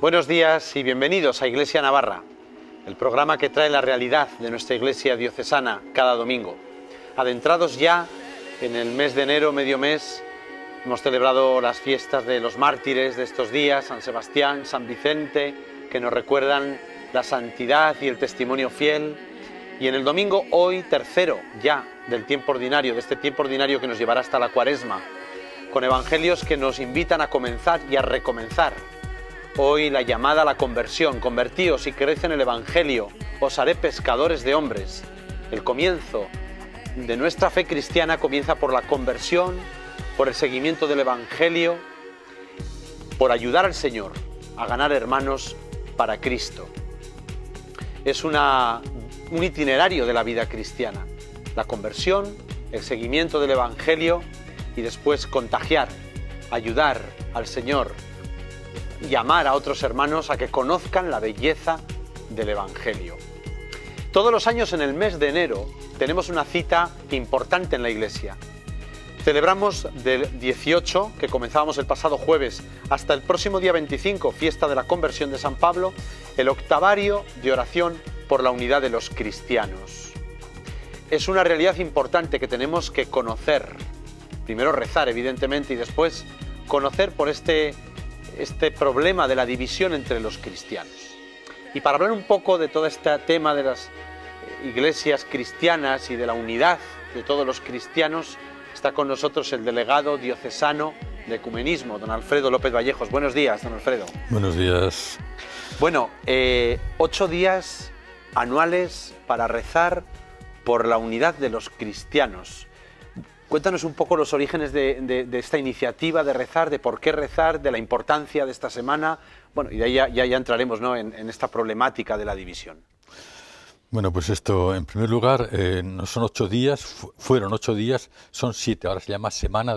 Buenos días y bienvenidos a Iglesia Navarra, el programa que trae la realidad de nuestra Iglesia diocesana cada domingo. Adentrados ya en el mes de enero, medio mes, hemos celebrado las fiestas de los mártires de estos días, San Sebastián, San Vicente, que nos recuerdan la santidad y el testimonio fiel. Y en el domingo, hoy, tercero ya del tiempo ordinario, de este tiempo ordinario que nos llevará hasta la Cuaresma, con evangelios que nos invitan a comenzar y a recomenzar. Hoy la llamada a la conversión: convertíos y creed en el Evangelio, os haré pescadores de hombres. El comienzo de nuestra fe cristiana comienza por la conversión, por el seguimiento del Evangelio, por ayudar al Señor a ganar hermanos para Cristo. Es un itinerario de la vida cristiana: la conversión, el seguimiento del Evangelio y después contagiar, ayudar al Señor, llamar a otros hermanos a que conozcan la belleza del Evangelio. Todos los años en el mes de enero tenemos una cita importante en la Iglesia. Celebramos del 18, que comenzábamos el pasado jueves, hasta el próximo día 25, fiesta de la conversión de San Pablo, el octavario de oración por la unidad de los cristianos. Es una realidad importante que tenemos que conocer. Primero rezar, evidentemente, y después conocer por este problema de la división entre los cristianos. Y para hablar un poco de todo este tema de las iglesias cristianas y de la unidad de todos los cristianos, está con nosotros el delegado diocesano de Ecumenismo, don Alfredo López Vallejos. Buenos días, don Alfredo. Buenos días. Bueno, 8 días anuales para rezar por la unidad de los cristianos. Cuéntanos un poco los orígenes de esta iniciativa de rezar, de por qué rezar, de la importancia de esta semana. Bueno, y de ahí ya entraremos, ¿no?, en esta problemática de la división. Bueno, pues esto, en primer lugar, no son 8 días, fueron 8 días, son 7, ahora se llama semana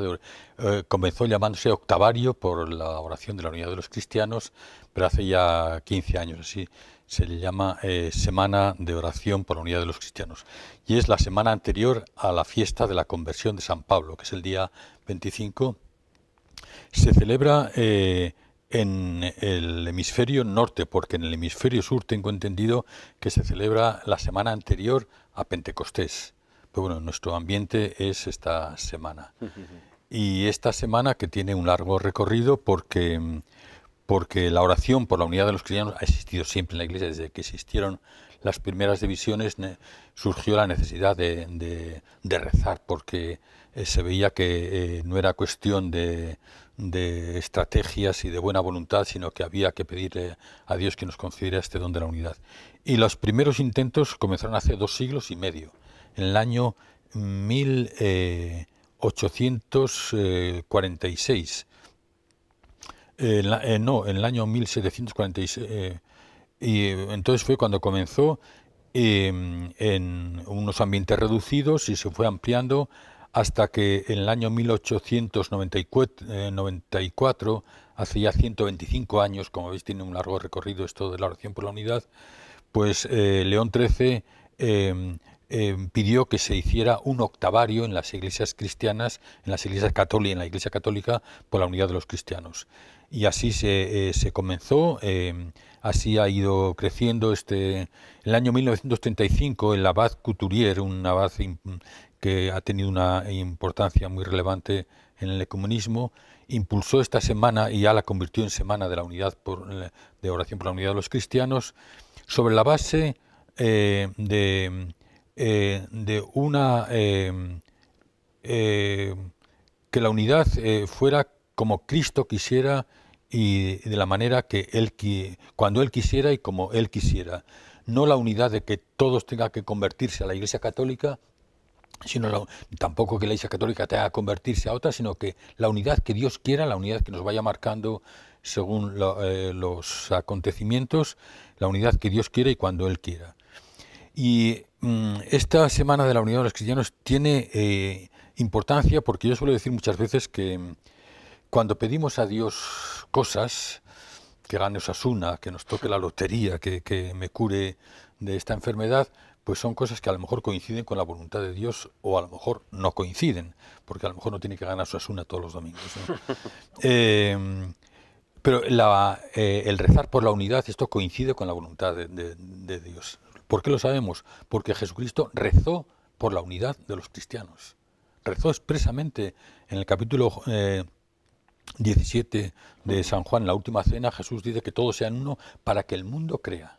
comenzó llamándose octavario por la oración de la unidad de los cristianos, pero hace ya 15 años, así se le llama semana de oración por la unidad de los cristianos. Y es la semana anterior a la fiesta de la conversión de San Pablo, que es el día 25. Se celebra en el hemisferio norte, porque en el hemisferio sur tengo entendido que se celebra la semana anterior a Pentecostés. Pero bueno, nuestro ambiente es esta semana. Y esta semana, que tiene un largo recorrido, porque la oración por la unidad de los cristianos ha existido siempre en la Iglesia. Desde que existieron las primeras divisiones surgió la necesidad de rezar, porque se veía que no era cuestión de estrategias y de buena voluntad, sino que había que pedirle a Dios que nos concediera este don de la unidad. Y los primeros intentos comenzaron hace 2 siglos y medio, en el año 1846. En el año 1746, y entonces fue cuando comenzó en unos ambientes reducidos y se fue ampliando hasta que en el año 1894, hace ya 125 años, como veis tiene un largo recorrido esto de la oración por la unidad, pues León XIII pidió que se hiciera un octavario en las iglesias cristianas, en las iglesias católicas, en la Iglesia Católica, por la unidad de los cristianos. Y así se comenzó, así ha ido creciendo. En el año 1935 el abad Couturier, un abad que ha tenido una importancia muy relevante en el ecumenismo, impulsó esta semana y ya la convirtió en semana de la unidad de oración por la unidad de los cristianos, sobre la base de que la unidad fuera como Cristo quisiera y de la manera que cuando Él quisiera y como Él quisiera. No la unidad de que todos tengan que convertirse a la Iglesia Católica, sino tampoco que la Iglesia Católica tenga que convertirse a otra, sino que la unidad que Dios quiera, la unidad que nos vaya marcando según los acontecimientos, la unidad que Dios quiera y cuando Él quiera. Y esta semana de la unidad de los cristianos tiene importancia, porque yo suelo decir muchas veces que cuando pedimos a Dios cosas, que gane Osasuna, que nos toque la lotería, que me cure de esta enfermedad, pues son cosas que a lo mejor coinciden con la voluntad de Dios o a lo mejor no coinciden, porque a lo mejor no tiene que ganar Osasuna todos los domingos, ¿no? Pero el rezar por la unidad, esto coincide con la voluntad de Dios. ¿Por qué lo sabemos? Porque Jesucristo rezó por la unidad de los cristianos. Rezó expresamente en el capítulo 17 de San Juan, en la última cena, Jesús dice que todos sean uno para que el mundo crea.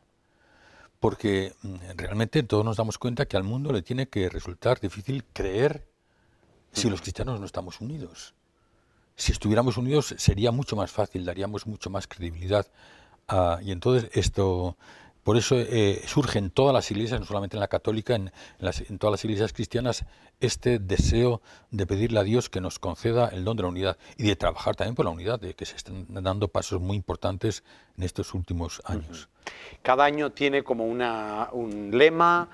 Porque realmente todos nos damos cuenta que al mundo le tiene que resultar difícil creer si los cristianos no estamos unidos. Si estuviéramos unidos sería mucho más fácil, daríamos mucho más credibilidad. Y entonces por eso surge en todas las iglesias, no solamente en la católica, en todas las iglesias cristianas, este deseo de pedirle a Dios que nos conceda el don de la unidad y de trabajar también por la unidad, de que se están dando pasos muy importantes en estos últimos años. Cada año tiene como un lema,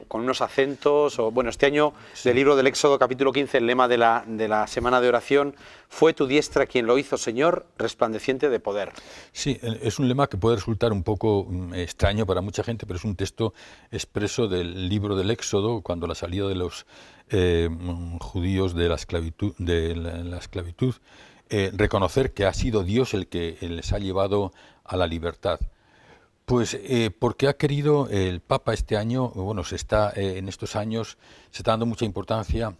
con unos acentos. Bueno, este año, Sí. del libro del Éxodo, capítulo 15, el lema de la semana de oración, fue tu diestra quien lo hizo, Señor, resplandeciente de poder. Sí, es un lema que puede resultar un poco extraño para mucha gente, pero es un texto expreso del libro del Éxodo, cuando la salida de los judíos de la esclavitud, reconocer que ha sido Dios el que les ha llevado a la libertad. Pues porque ha querido el Papa este año, bueno, en estos años se está dando mucha importancia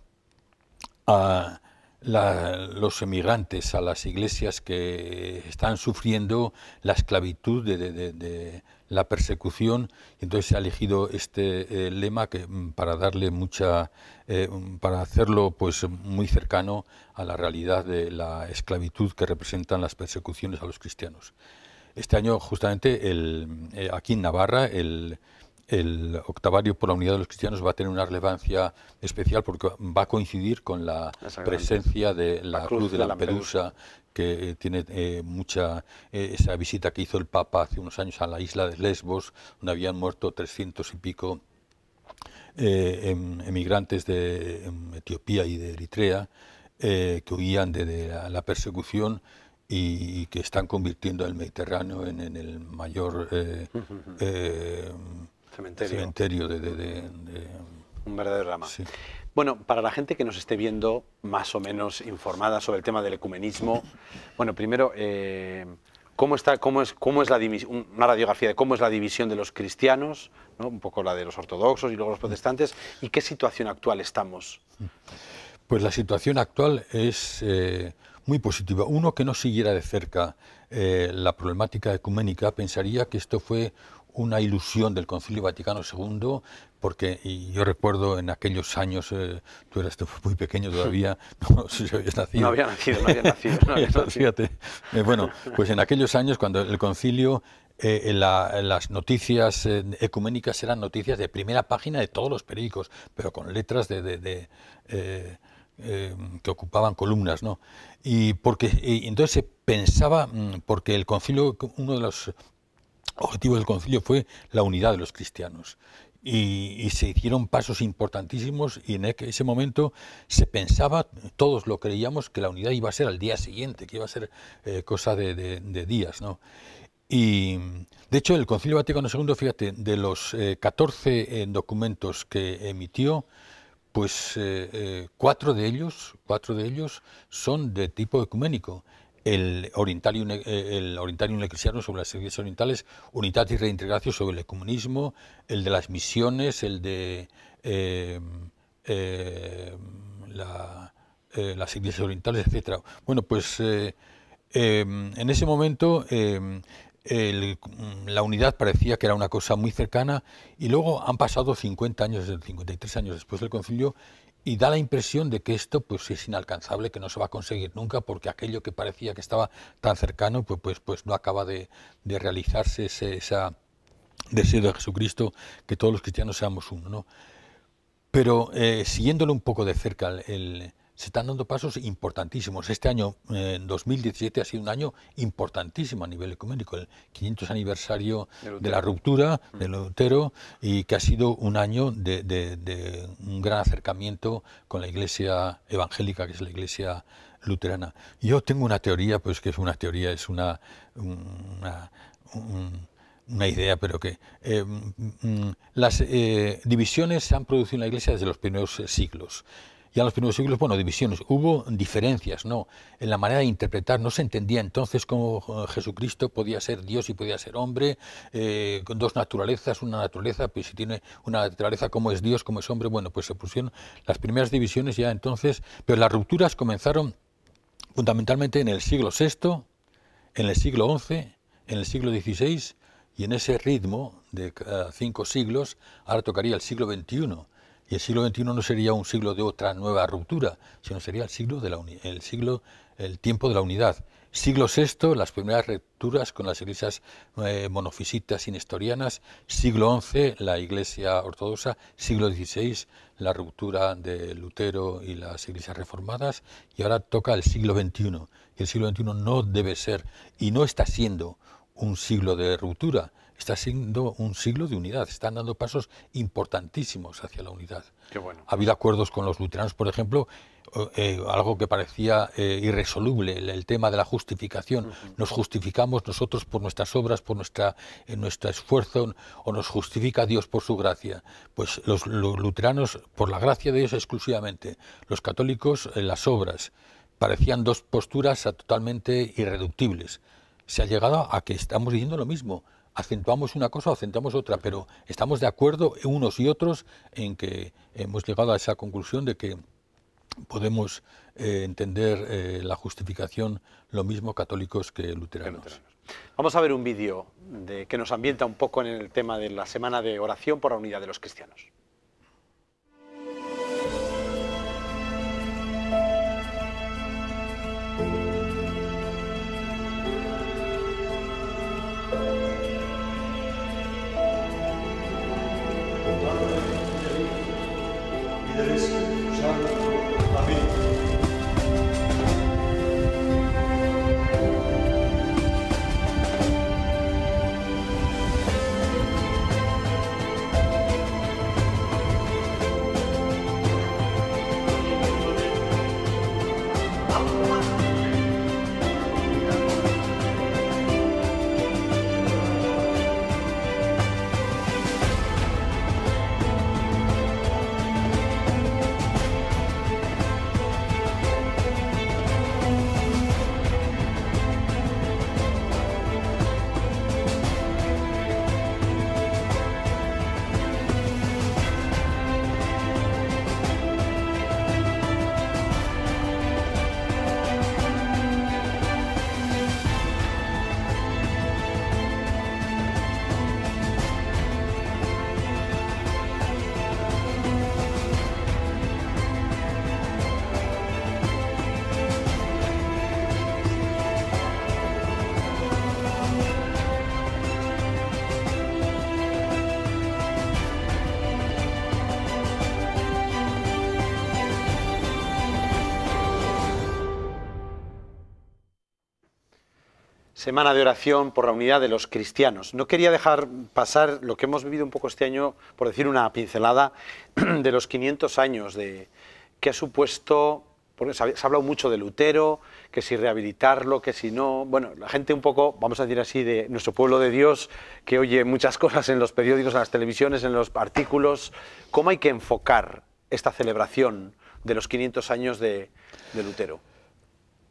a los emigrantes, a las iglesias que están sufriendo la esclavitud de la persecución, y entonces se ha elegido este lema para darle para hacerlo pues muy cercano a la realidad de la esclavitud que representan las persecuciones a los cristianos. Este año, justamente, aquí en Navarra, el octavario por la unidad de los cristianos va a tener una relevancia especial porque va a coincidir con la presencia de la cruz de Lampedusa, que tiene esa visita que hizo el Papa hace unos años a la isla de Lesbos, donde habían muerto 300 y pico emigrantes de Etiopía y de Eritrea, que huían de la persecución y que están convirtiendo el Mediterráneo en el mayor cementerio de un verdadero drama. Sí. Bueno, para la gente que nos esté viendo más o menos informada sobre el tema del ecumenismo, bueno, primero, ¿cómo es una radiografía de cómo es la división de los cristianos, ¿no? Un poco la de los ortodoxos y luego los protestantes, y qué situación actual estamos? Pues la situación actual es muy positiva. Uno que no siguiera de cerca la problemática ecuménica pensaría que esto fue una ilusión del Concilio Vaticano II, porque yo recuerdo en aquellos años, tú eras muy pequeño todavía, no sé si habías nacido. No había nacido. Fíjate, bueno, pues en aquellos años cuando el concilio, las noticias ecuménicas eran noticias de primera página de todos los periódicos, pero con letras que ocupaban columnas, ¿no? Y entonces se pensaba, porque el concilio, uno de los objetivos del concilio fue la unidad de los cristianos. Y se hicieron pasos importantísimos y en ese momento se pensaba, todos lo creíamos, que la unidad iba a ser al día siguiente, que iba a ser cosa de días, ¿no? Y de hecho el Concilio Vaticano II, fíjate, de los 14 documentos que emitió, pues 4 de ellos son de tipo ecuménico. El Orientarium Ecclesiarum sobre las iglesias orientales, Unitatis Reintegratio sobre el ecumenismo, el de las misiones, el de las iglesias orientales, etcétera. Bueno, pues en ese momento la unidad parecía que era una cosa muy cercana y luego han pasado 50 años, 53 años después del concilio y da la impresión de que esto pues es inalcanzable, que no se va a conseguir nunca porque aquello que parecía que estaba tan cercano pues no acaba de realizarse ese deseo de Jesucristo que todos los cristianos seamos uno, ¿no? Pero siguiéndolo un poco de cerca, se están dando pasos importantísimos. Este año, 2017, ha sido un año importantísimo a nivel ecuménico, el 500 aniversario de la ruptura de Lutero, y que ha sido un año de un gran acercamiento con la iglesia evangélica, que es la iglesia luterana. Yo tengo una teoría, pues que es una teoría, es una idea, pero que las divisiones se han producido en la iglesia desde los primeros siglos. Ya en los primeros siglos, bueno, divisiones, hubo diferencias, ¿no? En la manera de interpretar, no se entendía entonces cómo Jesucristo podía ser Dios y podía ser hombre, con dos naturalezas, una naturaleza, pues si tiene una naturaleza, cómo es Dios, cómo es hombre, bueno, pues se pusieron las primeras divisiones ya entonces, pero las rupturas comenzaron fundamentalmente en el siglo VI, en el siglo XI, en el siglo XVI, y en ese ritmo de 5 siglos, ahora tocaría el siglo XXI. Y el siglo XXI no sería un siglo de otra nueva ruptura, sino sería el siglo de el tiempo de la unidad. Siglo VI, las primeras rupturas con las iglesias monofisitas y nestorianas. Siglo XI, la iglesia ortodoxa. Siglo XVI, la ruptura de Lutero y las iglesias reformadas. Y ahora toca el siglo XXI. Y el siglo XXI no debe ser, y no está siendo, un siglo de ruptura, está siendo un siglo de unidad. Están dando pasos importantísimos hacia la unidad. Qué bueno. Ha habido acuerdos con los luteranos, por ejemplo, algo que parecía irresoluble, el tema de la justificación. Nos justificamos nosotros por nuestras obras, por nuestro esfuerzo, o nos justifica Dios por su gracia. Pues los luteranos, por la gracia de Dios exclusivamente. Los católicos, las obras. Parecían dos posturas totalmente irreductibles. Se ha llegado a que estamos diciendo lo mismo. Acentuamos una cosa o acentuamos otra, pero estamos de acuerdo unos y otros en que hemos llegado a esa conclusión de que podemos entender la justificación lo mismo católicos que luteranos. Vamos a ver un vídeo que nos ambienta un poco en el tema de la semana de oración por la unidad de los cristianos. Semana de oración por la unidad de los cristianos. No quería dejar pasar lo que hemos vivido un poco este año, por decir una pincelada, de los 500 años de que ha supuesto, porque se ha hablado mucho de Lutero, que si rehabilitarlo, que si no, bueno, la gente un poco, vamos a decir así, de nuestro pueblo de Dios, que oye muchas cosas en los periódicos, en las televisiones, en los artículos. ¿Cómo hay que enfocar esta celebración de los 500 años de Lutero?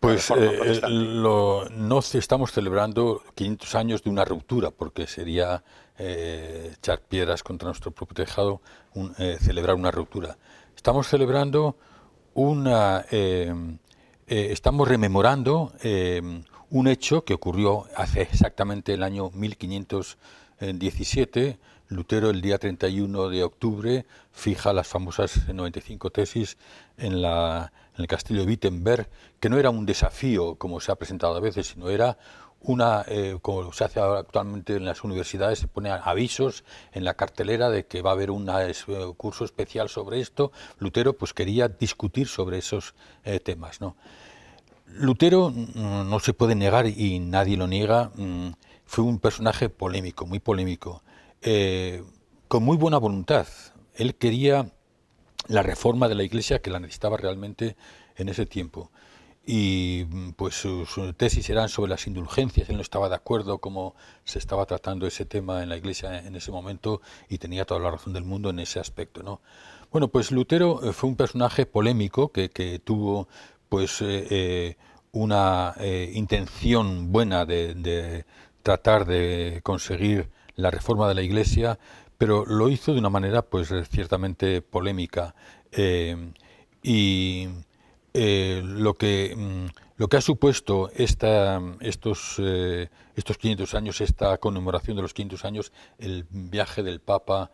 Pues no estamos celebrando 500 años de una ruptura, porque sería echar piedras contra nuestro propio tejado, celebrar una ruptura. Estamos celebrando estamos rememorando un hecho que ocurrió hace exactamente el año 1517. Lutero, el día 31 de octubre, fija las famosas 95 tesis en el castillo de Wittenberg, que no era un desafío, como se ha presentado a veces, sino era como se hace actualmente en las universidades, se ponen avisos en la cartelera de que va a haber un curso especial sobre esto. Lutero pues quería discutir sobre esos temas, ¿no? Lutero, no se puede negar, y nadie lo niega, fue un personaje polémico, muy polémico, con muy buena voluntad. Él quería la reforma de la Iglesia, que la necesitaba realmente en ese tiempo. y pues sus tesis eran sobre las indulgencias. Él no estaba de acuerdo cómo se estaba tratando ese tema en la Iglesia en ese momento y tenía toda la razón del mundo en ese aspecto, ¿no? Bueno, pues Lutero fue un personaje polémico que tuvo pues una intención buena de tratar de conseguir la reforma de la Iglesia, pero lo hizo de una manera pues ciertamente polémica. Y lo que ha supuesto estos 500 años, esta conmemoración de los 500 años, el viaje del Papa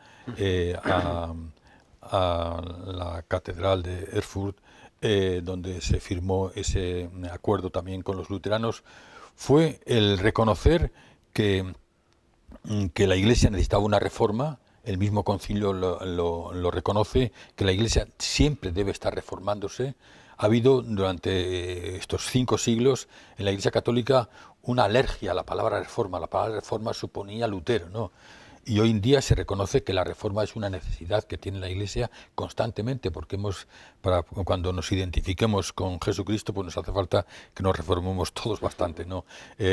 a la Catedral de Erfurt, donde se firmó ese acuerdo también con los luteranos, fue el reconocer que la Iglesia necesitaba una reforma. El mismo concilio lo reconoce, que la Iglesia siempre debe estar reformándose. Ha habido durante estos 5 siglos en la Iglesia Católica una alergia a la palabra reforma. La palabra reforma suponía Lutero, ¿no? Y hoy en día se reconoce que la reforma es una necesidad que tiene la Iglesia constantemente, porque cuando nos identifiquemos con Jesucristo, pues nos hace falta que nos reformemos todos bastante, ¿no?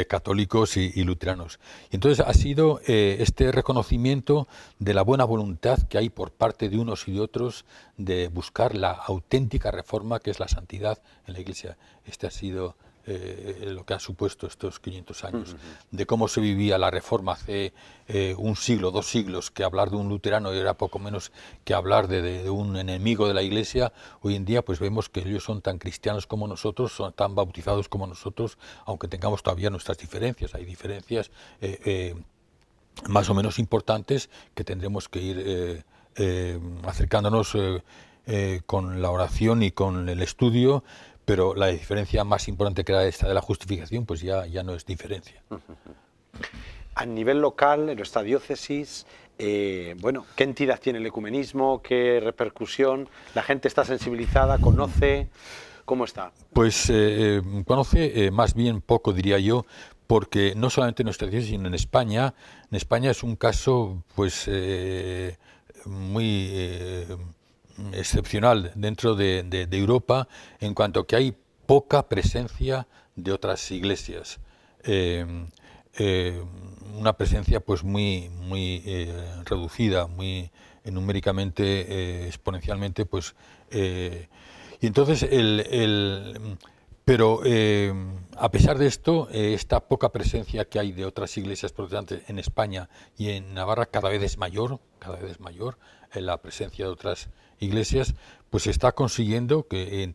Católicos y luteranos. Y entonces ha sido este reconocimiento de la buena voluntad que hay por parte de unos y de otros de buscar la auténtica reforma que es la santidad en la Iglesia. Este ha sido lo que ha supuesto estos 500 años, de cómo se vivía la Reforma hace un siglo, 2 siglos, que hablar de un luterano era poco menos que hablar de un enemigo de la Iglesia. Hoy en día pues vemos que ellos son tan cristianos como nosotros, son tan bautizados como nosotros, aunque tengamos todavía nuestras diferencias. Hay diferencias más o menos importantes que tendremos que ir acercándonos con la oración y con el estudio, pero la diferencia más importante, que era esta de la justificación, pues ya no es diferencia. A nivel local, en nuestra diócesis, bueno, ¿qué entidad tiene el ecumenismo? ¿Qué repercusión? ¿La gente está sensibilizada? ¿Conoce? ¿Cómo está? Pues conoce más bien poco, diría yo, porque no solamente en nuestra diócesis, sino en España. En España es un caso pues muy excepcional dentro de Europa, en cuanto que hay poca presencia de otras iglesias. Una presencia pues muy reducida, muy numéricamente, exponencialmente, pues y entonces pero a pesar de esto, esta poca presencia que hay de otras iglesias protestantes en España y en Navarra cada vez es mayor, la presencia de otras iglesias, pues se está consiguiendo que en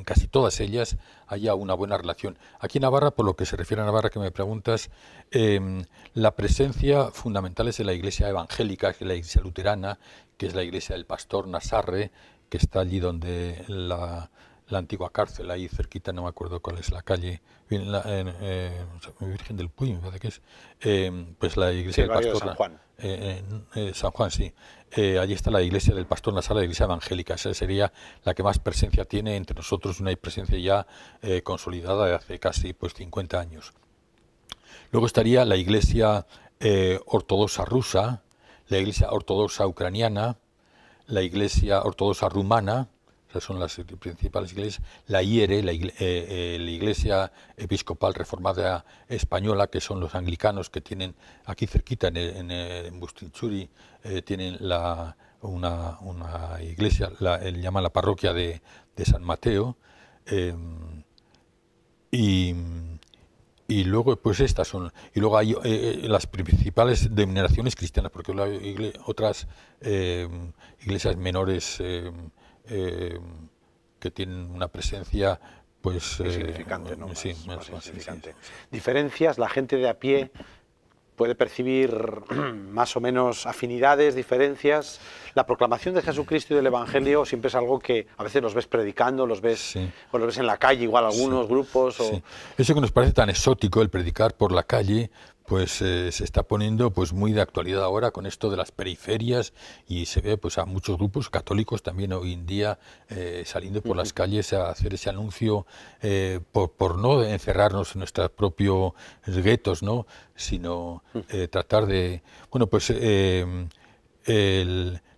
casi todas ellas haya una buena relación. Aquí en Navarra, por lo que se refiere a Navarra, que me preguntas, la presencia fundamental es de la iglesia evangélica, que es la iglesia luterana, que es la iglesia del pastor Nasarre, que está allí donde la antigua cárcel, ahí cerquita, no me acuerdo cuál es la calle, Virgen del Puy, me parece que es, pues la iglesia del pastor San Juan. San Juan, sí. Allí está la iglesia del pastor Nasarre, la iglesia evangélica. Esa sería la que más presencia tiene entre nosotros, una presencia ya consolidada de hace casi pues 50 años. Luego estaría la iglesia ortodoxa rusa, la iglesia ortodoxa ucraniana, la iglesia ortodoxa rumana. Esas son las principales iglesias. La IERE, la Iglesia Episcopal Reformada Española, que son los anglicanos, que tienen aquí cerquita, en Bustinchuri, tienen una iglesia, llaman la parroquia de San Mateo. Y luego, pues estas son. Y luego hay las principales denominaciones cristianas, porque hay otras iglesias menores que tienen una presencia pues significante, ¿no? Sí, más significante. Sí. Diferencias, la gente de a pie puede percibir más o menos afinidades, diferencias. La proclamación de Jesucristo y del Evangelio siempre es algo que a veces los ves predicando, los ves, o los ves en la calle, igual algunos grupos. Sí. Eso que nos parece tan exótico, el predicar por la calle, pues se está poniendo pues muy de actualidad ahora con esto de las periferias, y se ve pues a muchos grupos católicos también hoy en día saliendo por las calles a hacer ese anuncio por no encerrarnos en nuestros propios guetos, ¿no? Sino tratar de, bueno, pues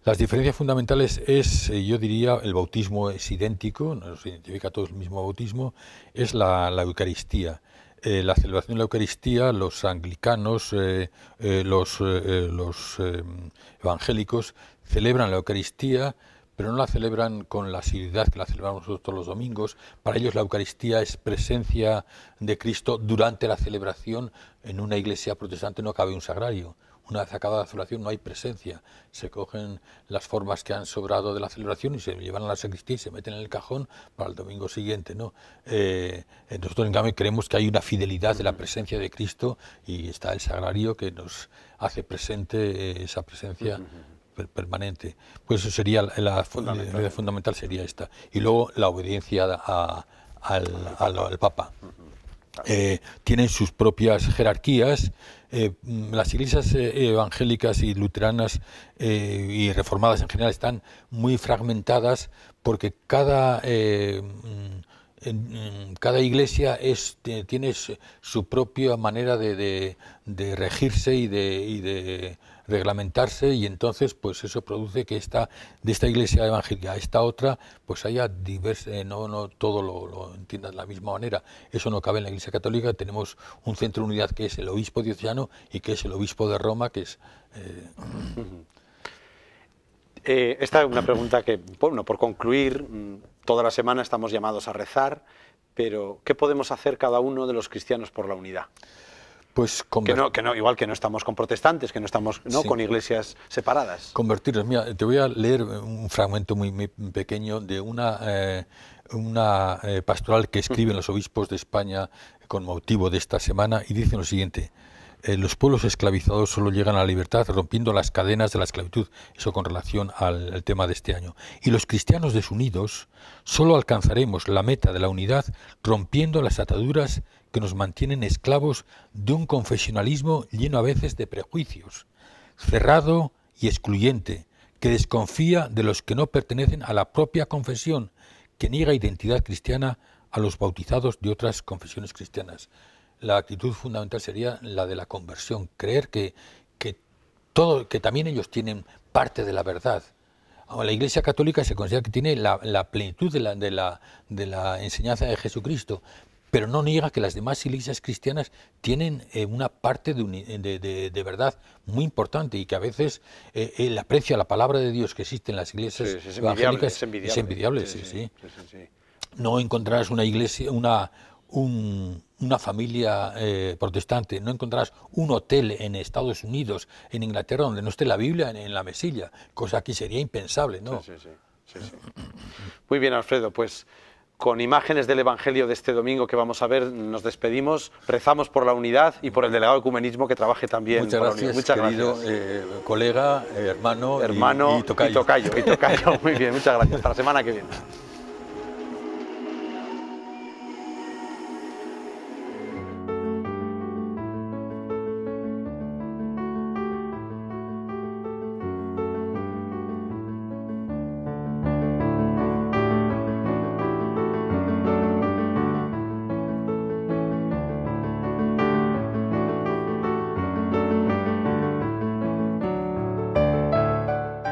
Las diferencias fundamentales es, yo diría, el bautismo es idéntico, nos identifica a todos el mismo bautismo, es la Eucaristía. La celebración de la Eucaristía, los anglicanos, los evangélicos celebran la Eucaristía, pero no la celebran con la asiduidad que la celebramos nosotros todos los domingos. Para ellos la Eucaristía es presencia de Cristo durante la celebración. En una iglesia protestante no cabe un sagrario. Una vez acabada la celebración no hay presencia. Se cogen las formas que han sobrado de la celebración y se llevan a la sacristía y se meten en el cajón para el domingo siguiente, ¿no? Nosotros, en cambio, creemos que hay una fidelidad de la presencia de Cristo y está el sagrario que nos hace presente esa presencia permanente. Pues eso sería la fundamental sería esta. Y luego la obediencia al Papa. Tienen sus propias jerarquías. Las iglesias evangélicas y luteranas y reformadas en general están muy fragmentadas porque cada iglesia tiene su propia manera de regirse y de reglamentarse, y entonces pues eso produce que de esta iglesia evangélica a esta otra pues haya no todo lo entiendan de la misma manera. Eso no cabe en la Iglesia Católica. Tenemos un centro de unidad que es el obispo diocesano y que es el obispo de Roma, que es... Esta es una pregunta que, bueno, por concluir, toda la semana estamos llamados a rezar, pero ¿qué podemos hacer cada uno de los cristianos por la unidad? Pues igual que no estamos con protestantes, que no estamos con iglesias separadas. Convertirnos. Mira, te voy a leer un fragmento muy pequeño de una pastoral que escriben los obispos de España con motivo de esta semana, y dice lo siguiente: los pueblos esclavizados solo llegan a la libertad rompiendo las cadenas de la esclavitud. Eso con relación al tema de este año. Y los cristianos desunidos solo alcanzaremos la meta de la unidad rompiendo las ataduras que nos mantienen esclavos de un confesionalismo lleno a veces de prejuicios, cerrado y excluyente, que desconfía de los que no pertenecen a la propia confesión, que niega identidad cristiana a los bautizados de otras confesiones cristianas. La actitud fundamental sería la de la conversión, creer que también ellos tienen parte de la verdad. La Iglesia Católica se considera que tiene la plenitud de la enseñanza de Jesucristo, pero no niega que las demás iglesias cristianas tienen una parte de verdad muy importante, y que a veces el aprecio a la palabra de Dios que existe en las iglesias evangélicas es envidiable. Sí. No encontrarás una iglesia, una familia protestante, no encontrarás un hotel en Estados Unidos, en Inglaterra, donde no esté la Biblia en la mesilla, cosa aquí sería impensable, ¿no? Sí. Muy bien, Alfredo, pues con imágenes del Evangelio de este domingo que vamos a ver, nos despedimos, rezamos por la unidad y por el delegado de ecumenismo que trabaje también. Muchas gracias, muchas querido colega, hermano y tocayo. Y tocayo. Muy bien, muchas gracias. Hasta la semana que viene.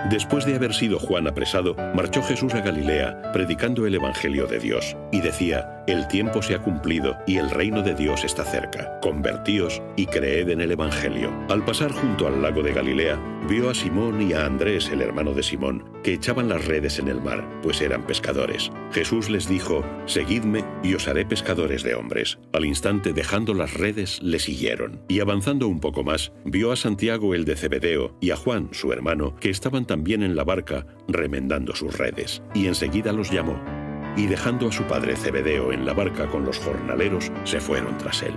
Después de haber sido Juan apresado, marchó Jesús a Galilea, predicando el Evangelio de Dios, y decía: el tiempo se ha cumplido y el reino de Dios está cerca. Convertíos y creed en el Evangelio. Al pasar junto al lago de Galilea, vio a Simón y a Andrés, el hermano de Simón, que echaban las redes en el mar, pues eran pescadores. Jesús les dijo: seguidme y os haré pescadores de hombres. Al instante, dejando las redes, le siguieron. Y avanzando un poco más, vio a Santiago, el de Zebedeo, y a Juan, su hermano, que estaban también en la barca, remendando sus redes. Y enseguida los llamó. Y dejando a su padre Zebedeo en la barca con los jornaleros, se fueron tras él.